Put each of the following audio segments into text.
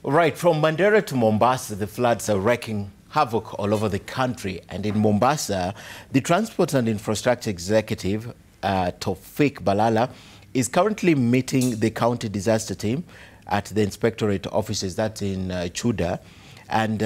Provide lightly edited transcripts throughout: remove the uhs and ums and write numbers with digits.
Right, from Mandera to Mombasa, the floods are wreaking havoc all over the country. And in Mombasa, the Transport and Infrastructure Executive, Tawfiq Balala, is currently meeting the county disaster team at the inspectorate offices, that's in Tudor. And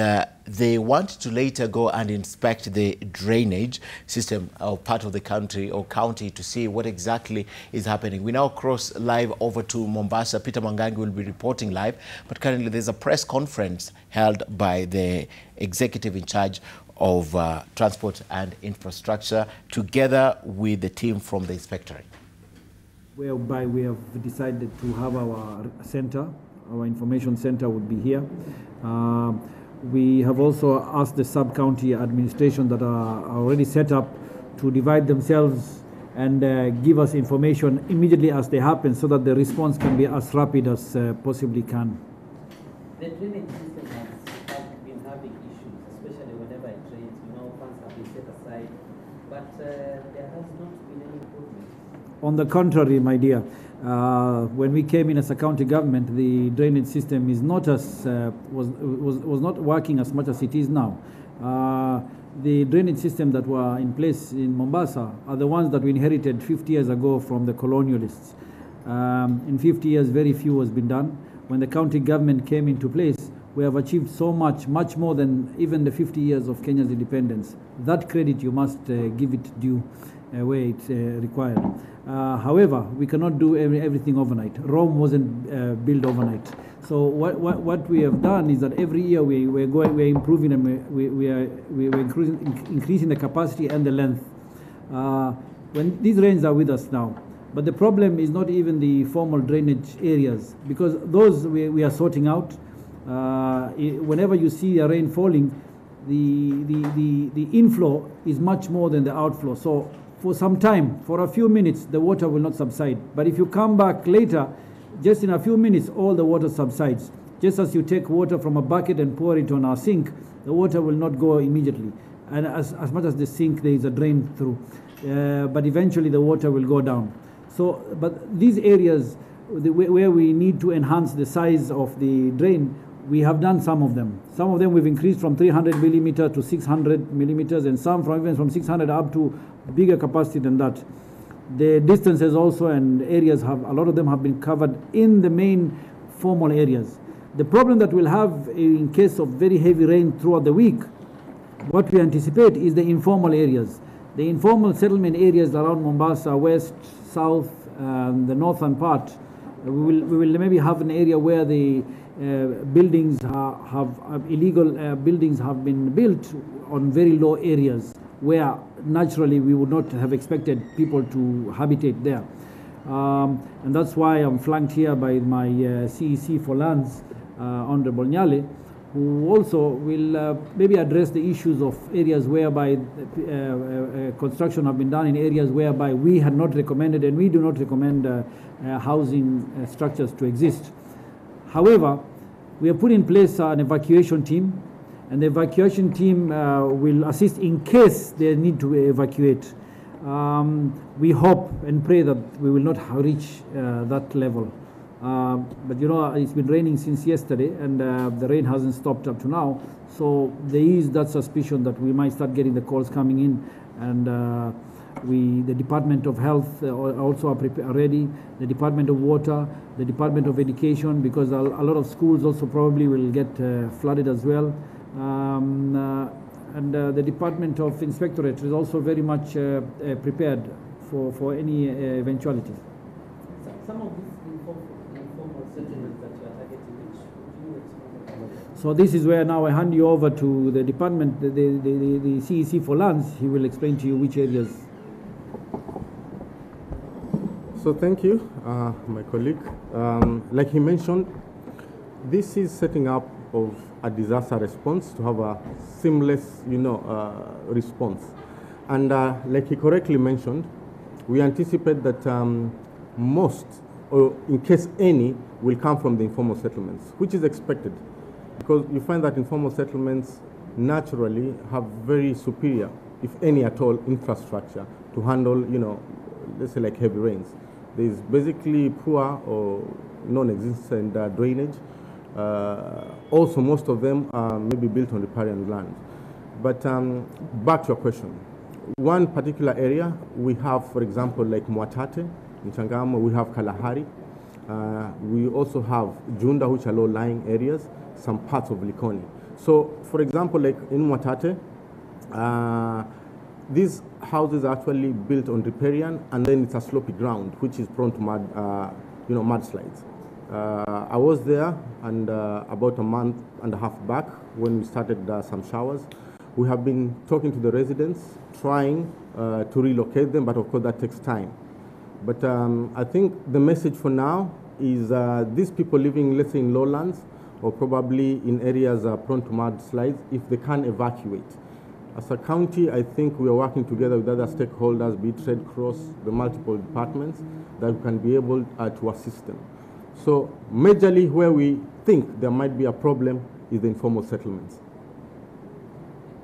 they want to later go and inspect the drainage system of part of the country or county to see what exactly is happening. We now cross live over to Mombasa. Peter Mangangi will be reporting live, but currently there's a press conference held by the executive in charge of transport and infrastructure together with the team from the inspectorate. Whereby we have decided to have our center, our information center would be here. We have also asked the sub-county administration that are already set up to divide themselves and give us information immediately as they happen so that the response can be as rapid as possibly can. The drainage system has been having issues, especially whenever it rains. Funds have been set aside, but there has not been any improvement. On the contrary, my dear. When we came in as a county government, the drainage system is not as was not working as much as it is now. The drainage system that were in place in Mombasa are the ones that we inherited 50 years ago from the colonialists. In 50 years, very few has been done. When the county government came into place, we have achieved so much more than even the 50 years of Kenya's independence. That credit you must give it due where it's required. However, we cannot do everything overnight. Rome wasn't built overnight. So what we have done is that every year we're improving and we're increasing the capacity and the length. When these rains are with us now, but the problem is not even the formal drainage areas, because those we are sorting out. Whenever you see a rain falling, the inflow is much more than the outflow. So for some time, for a few minutes, the water will not subside. But if you come back later, just in a few minutes, all the water subsides. Just as you take water from a bucket and pour it on our sink, the water will not go immediately. And as much as the sink, there is a drain through. But eventually the water will go down. So, but these areas where we need to enhance the size of the drain, we have done some of them. Some of them we've increased from 300 millimeter to 600 millimeters, and some even from 600 up to bigger capacity than that. The distances also and areas a lot of them have been covered in the main formal areas. The problem that we'll have in case of very heavy rain throughout the week, what we anticipate is the informal areas. The informal settlement areas around Mombasa, west, south, the northern part. We will maybe have an area where the buildings illegal buildings have been built on very low areas where naturally we would not have expected people to habitate there. And that's why I'm flanked here by my CEC for Lands, Honorable Nyale, who also will maybe address the issues of areas whereby construction have been done in areas whereby we had not recommended and we do not recommend housing structures to exist. However, we have put in place an evacuation team, and the evacuation team will assist in case they need to evacuate. We hope and pray that we will not reach that level. But it's been raining since yesterday, and the rain hasn't stopped up to now. So there is that suspicion that we might start getting the calls coming in, and the Department of Health also are ready, the Department of Water, the Department of Education, because a lot of schools also probably will get flooded as well. And the Department of Inspectorate is also very much prepared for any eventualities. Some of these informal settlements that you are targeting, which would you expand upon? So this is where now I hand you over to the department, the CEC for Lands. He will explain to you which areas. So thank you, my colleague. Like he mentioned, this is setting up of a disaster response to have a seamless, response. And like he correctly mentioned, we anticipate that most, or in case any, will come from the informal settlements, which is expected, because you find that informal settlements naturally have very superior, if any at all, infrastructure to handle, let's say like heavy rains. There is basically poor or non-existent drainage. Also, most of them are maybe built on riparian land. But back to your question. One particular area, we have, for example, like Mwatate, in Changamwe, we have Kalahari. We also have Junda, which are low-lying areas, some parts of Likoni. So, for example, like in Mwatate, these houses are actually built on riparian, and then it's a slopy ground, which is prone to mudslides. I was there, and about a month and a half back, when we started some showers, we have been talking to the residents, trying to relocate them, but of course that takes time. But I think the message for now is these people living, let's say, in lowlands or probably in areas prone to mudslides, if they can evacuate. As a county, I think we are working together with other stakeholders, be it Red Cross, the multiple departments, that we can be able to assist them. So majorly where we think there might be a problem is the informal settlements.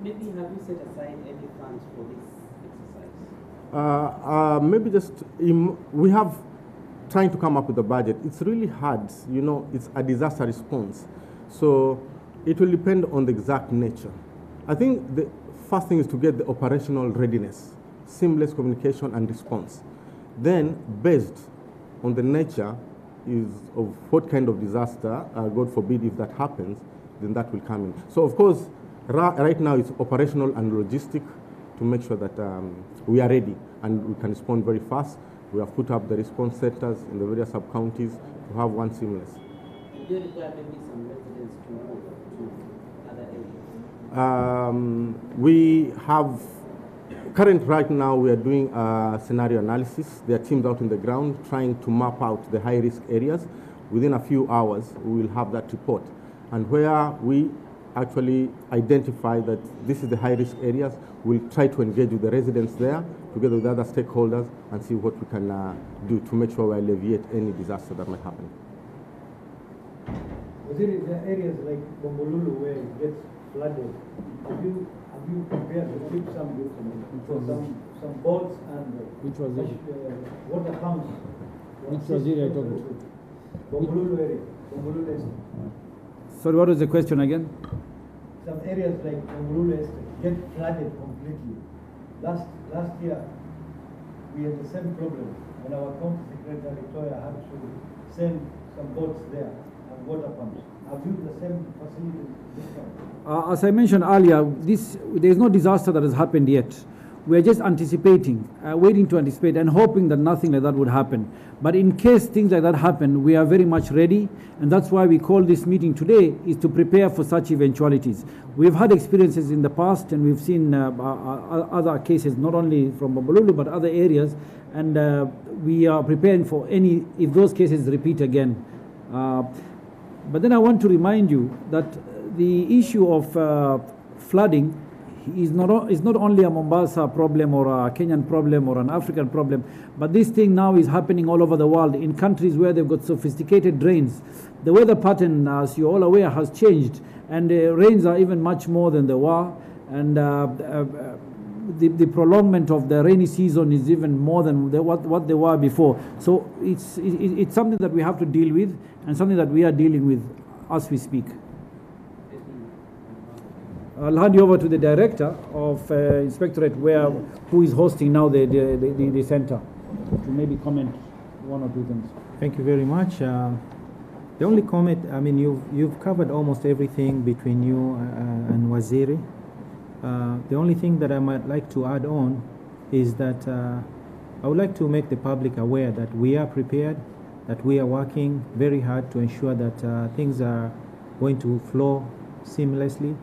Maybe have you set aside any funds for this exercise? Maybe just, we have trying to come up with a budget. It's really hard, you know, it's a disaster response. So it will depend on the exact nature. I think the first thing is to get the operational readiness, seamless communication and response. Then, based on the nature of what kind of disaster, God forbid if that happens, then that will come in. So of course, right now it's operational and logistic to make sure that we are ready and we can respond very fast. We have put up the response centers in the various sub-counties to have one seamless. Do you require maybe some residents to move to other areas? We have, right now we are doing a scenario analysis. There are teams out on the ground trying to map out the high-risk areas. Within a few hours, we will have that report. And where we actually identify that this is the high-risk areas, we'll try to engage with the residents there, together with other stakeholders, and see what we can do to make sure we alleviate any disaster that might happen. There are areas like Bombolulu where it gets flooded. Have you prepared to keep some boats and water pumps? Which was area I talked about? Bombolulu area. Bombolulu estate. Sorry, what was the question again? Some areas like Bombolulu estate get flooded completely. Last year, we had the same problem when our county secretary Victoria had to send some boats there and water pumps. Have you the same facility this time? As I mentioned earlier, there is no disaster that has happened yet. We are just anticipating, waiting to anticipate and hoping that nothing like that would happen. But in case things like that happen, we are very much ready, and that's why we call this meeting today, is to prepare for such eventualities. We've had experiences in the past, and we've seen other cases, not only from Bombolulu, but other areas, and we are preparing for if those cases repeat again. But then I want to remind you that the issue of flooding is not only a Mombasa problem or a Kenyan problem or an African problem, but this thing now is happening all over the world in countries where they've got sophisticated drains. The weather pattern, as you're all aware, has changed, and the rains are even much more than they were, and the prolongment of the rainy season is even more than what they were before. So it's something that we have to deal with, and something that we are dealing with as we speak. I'll hand you over to the director of inspectorate, who is hosting now the center, to maybe comment one or two things. Thank you very much. The only comment, I mean, you've covered almost everything between you and Waziri. The only thing that I might like to add on is that I would like to make the public aware that we are prepared, that we are working very hard to ensure that things are going to flow seamlessly.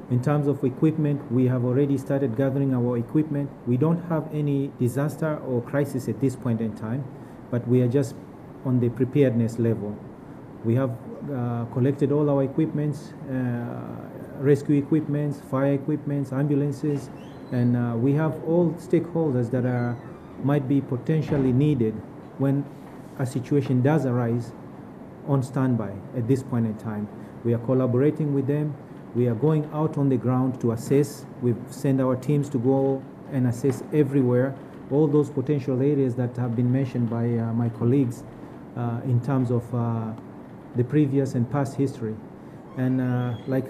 In terms of equipment, we have already started gathering our equipment. We don't have any disaster or crisis at this point in time, but we are just on the preparedness level. We have collected all our equipments, rescue equipments, fire equipments, ambulances, and we have all stakeholders that might be potentially needed when a situation does arise on standby at this point in time. We are collaborating with them. We are going out on the ground to assess. We've sent our teams to go and assess everywhere, all those potential areas that have been mentioned by my colleagues in terms of the previous and past history. And like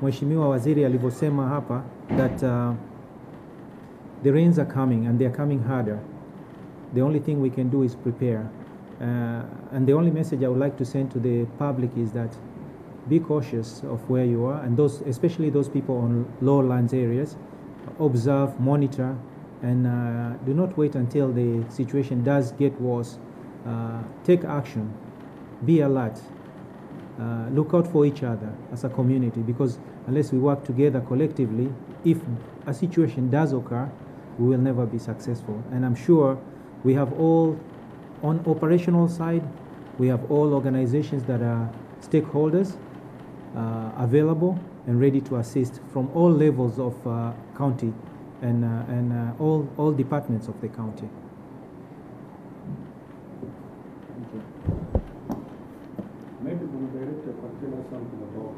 Mheshimiwa Waziri alivyosema hapa, that the rains are coming and they're coming harder. The only thing we can do is prepare. And the only message I would like to send to the public is that be cautious of where you are, and especially those people on lowlands areas. Observe, monitor, and do not wait until the situation does get worse. Take action, be alert, look out for each other as a community, because unless we work together collectively, if a situation does occur, we will never be successful. And I'm sure we have all, on operational side, we have all organizations that are stakeholders available and ready to assist from all levels of county and all departments of the county. Maybe the director could tell us something about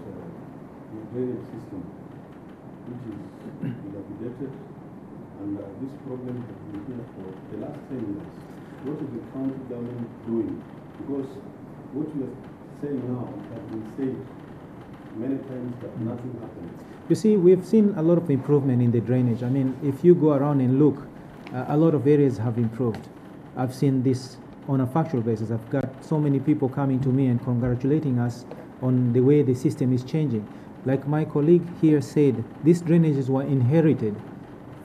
the drainage system, which is dilapidated, and this problem has been here for the last 10 years. What is the county government doing? Because what we are saying now has been said many times, but nothing happens. You see, we've seen a lot of improvement in the drainage. I mean, if you go around and look, a lot of areas have improved. I've seen this on a factual basis. I've got so many people coming to me and congratulating us on the way the system is changing. Like my colleague here said, these drainages were inherited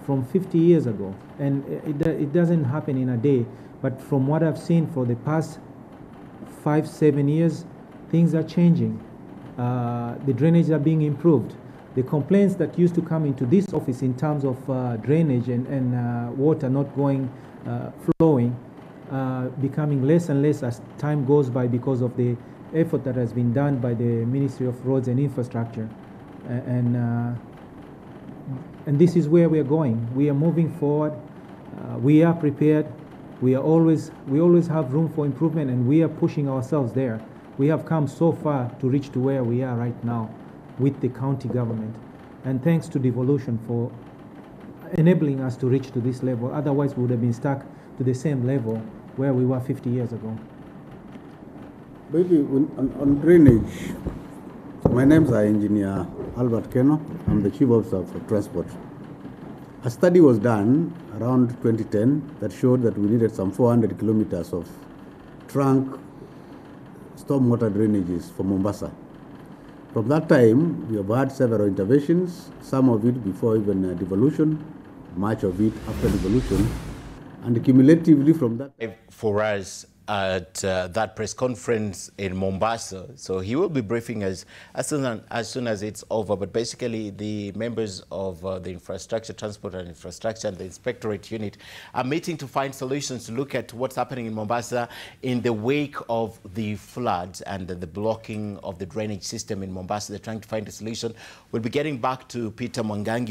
from 50 years ago, and it doesn't happen in a day. But from what I've seen for the past 5-7 years, things are changing. The drainage are being improved. The complaints that used to come into this office in terms of drainage and water not flowing, becoming less and less as time goes by, because of the effort that has been done by the Ministry of Roads and Infrastructure. And this is where we are going. We are moving forward. We are prepared. We always have room for improvement, and we are pushing ourselves there. We have come so far to reach to where we are right now with the county government. And thanks to devolution for enabling us to reach to this level. Otherwise, we would have been stuck to the same level where we were 50 years ago. Maybe on drainage, my name's Engineer Albert Keno. I'm the Chief Officer for Transport. A study was done around 2010 that showed that we needed some 400 kilometers of trunk stormwater drainages for Mombasa. From that time, we have had several interventions, some of it before even devolution, much of it after devolution, and cumulatively from that. For us at that press conference in Mombasa, so he will be briefing us as soon as it's over. But basically, the members of the infrastructure, transport and infrastructure, and the inspectorate unit are meeting to find solutions to look at what's happening in Mombasa in the wake of the floods and the blocking of the drainage system in Mombasa. They're trying to find a solution. We'll be getting back to Peter Mwangangi.